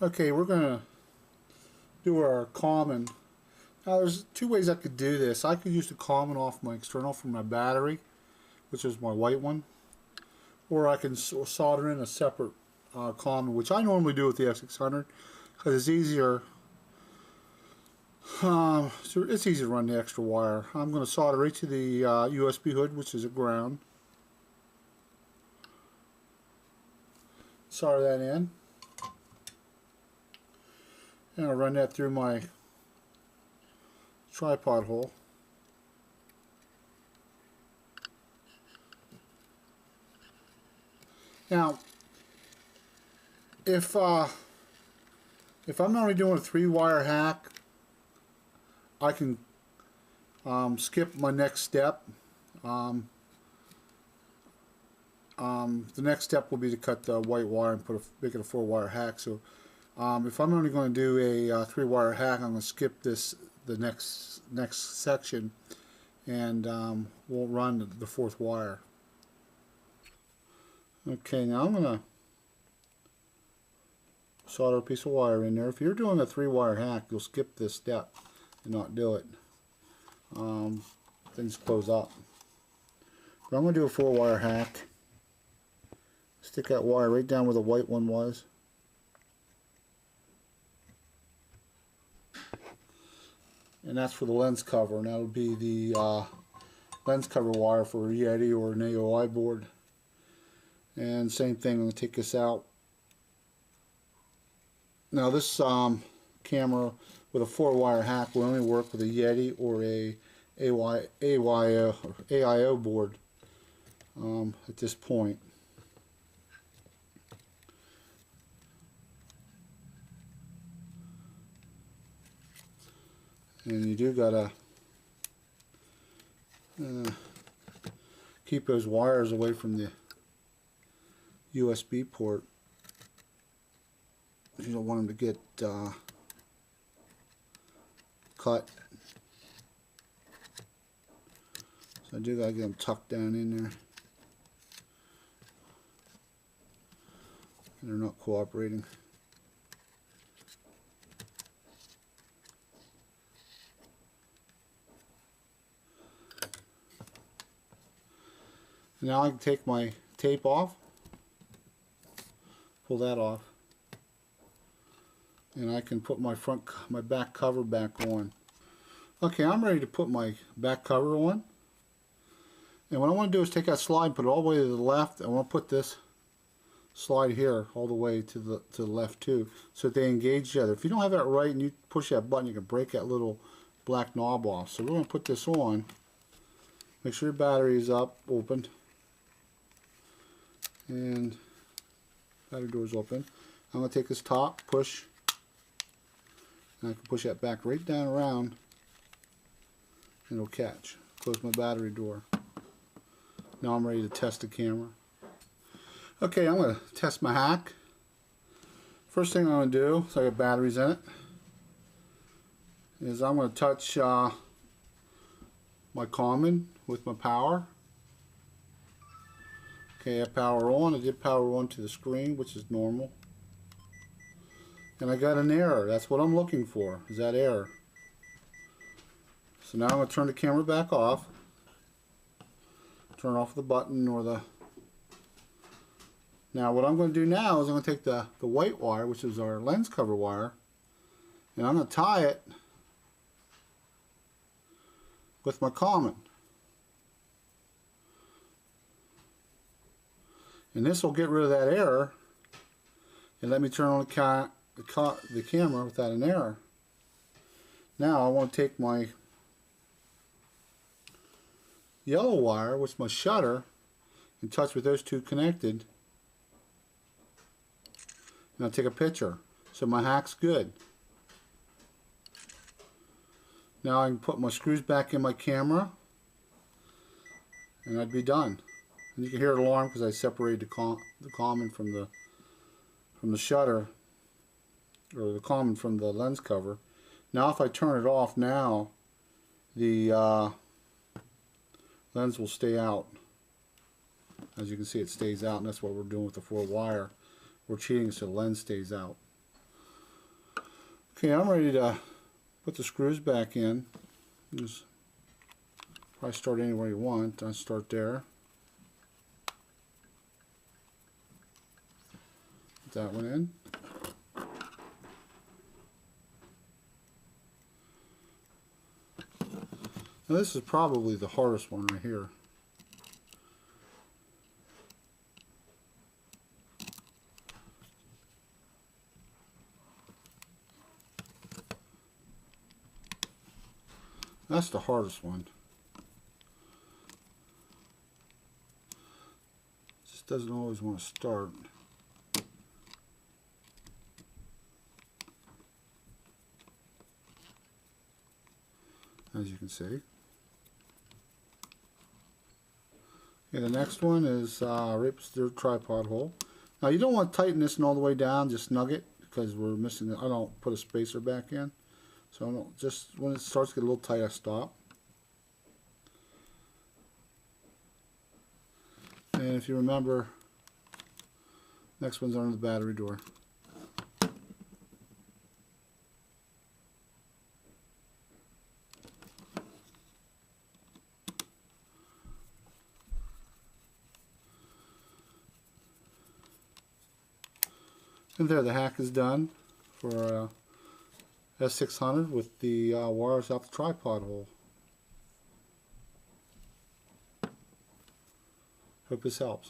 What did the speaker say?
Okay, we're going to do our common. Now there's two ways I could do this. I could use the common off my external from my battery, which is my white one, or I can solder in a separate common, which I normally do with the S600 because it's easier. So it's easy to run the extra wire. I'm going to solder right to the USB hood, which is a ground. Solder that in. And I'll run that through my tripod hole. Now, if I'm only doing a 3-wire hack, I can skip my next step. The next step will be to cut the white wire and make it a 4-wire hack. So if I'm only going to do a 3-wire hack, I'm going to skip the next section, and we'll run the 4th wire. Okay, now I'm going to solder a piece of wire in there. If you're doing a 3-wire hack, you'll skip this step and not do it. Things close up. But I'm going to do a 4-wire hack. Stick that wire right down where the white one was. And that's for the lens cover, and that would be the lens cover wire for a Yeti or an AOI board. And same thing, I'm going to take this out. Now this camera with a 4-wire hack will only work with a Yeti or a AIO board at this point. And you do gotta keep those wires away from the USB port. You don't want them to get cut. So I do gotta get them tucked down in there. And they're not cooperating. Now I can take my tape off, pull that off, and I can put my back cover back on. Okay, I'm ready to put my back cover on. And what I want to do is take that slide and put it all the way to the left. I want to put this slide here all the way to the left too, so that they engage each other. If you don't have that right and you push that button, you can break that little black knob off. So we're going to put this on. Make sure your battery is open. And battery door is open. I'm going to take this top, push, and I can push that back right down around, and it'll catch. Close my battery door. Now I'm ready to test the camera. Okay, I'm going to test my hack. First thing I'm going to do, so I got batteries in it, is I'm going to touch my common with my power. Okay, I power on. I did power on to the screen, which is normal. And I got an error. That's what I'm looking for, is that error. So now I'm going to turn the camera back off. Turn off the button or the... Now what I'm going to do now is I'm going to take the white wire, which is our lens cover wire, and I'm going to tie it with my common. And this will get rid of that error and let me turn on the camera without an error. Now I want to take my yellow wire, which is my shutter, and touch with those two connected. And I'll take a picture. So my hack's good. Now I can put my screws back in my camera, and I'd be done. And you can hear an alarm because I separated the common from the shutter, or the common from the lens cover. Now if I turn it off now, the lens will stay out. As you can see, it stays out, and that's what we're doing with the 4-wire. We're cheating so the lens stays out. Okay, I'm ready to put the screws back in. Just probably start anywhere you want. I'll start there. Put that one in. Now this is probably the hardest one right here. That's the hardest one. Just doesn't always want to start. As you can see. Okay, the next one is right the tripod hole. Now you don't want to tighten this all the way down, just snug it, because we're missing it. I don't put a spacer back in. So I don't, just when it starts to get a little tight, I stop. And if you remember, next one's under the battery door. And there, the hack is done for S600 with the wires out the tripod hole. Hope this helps.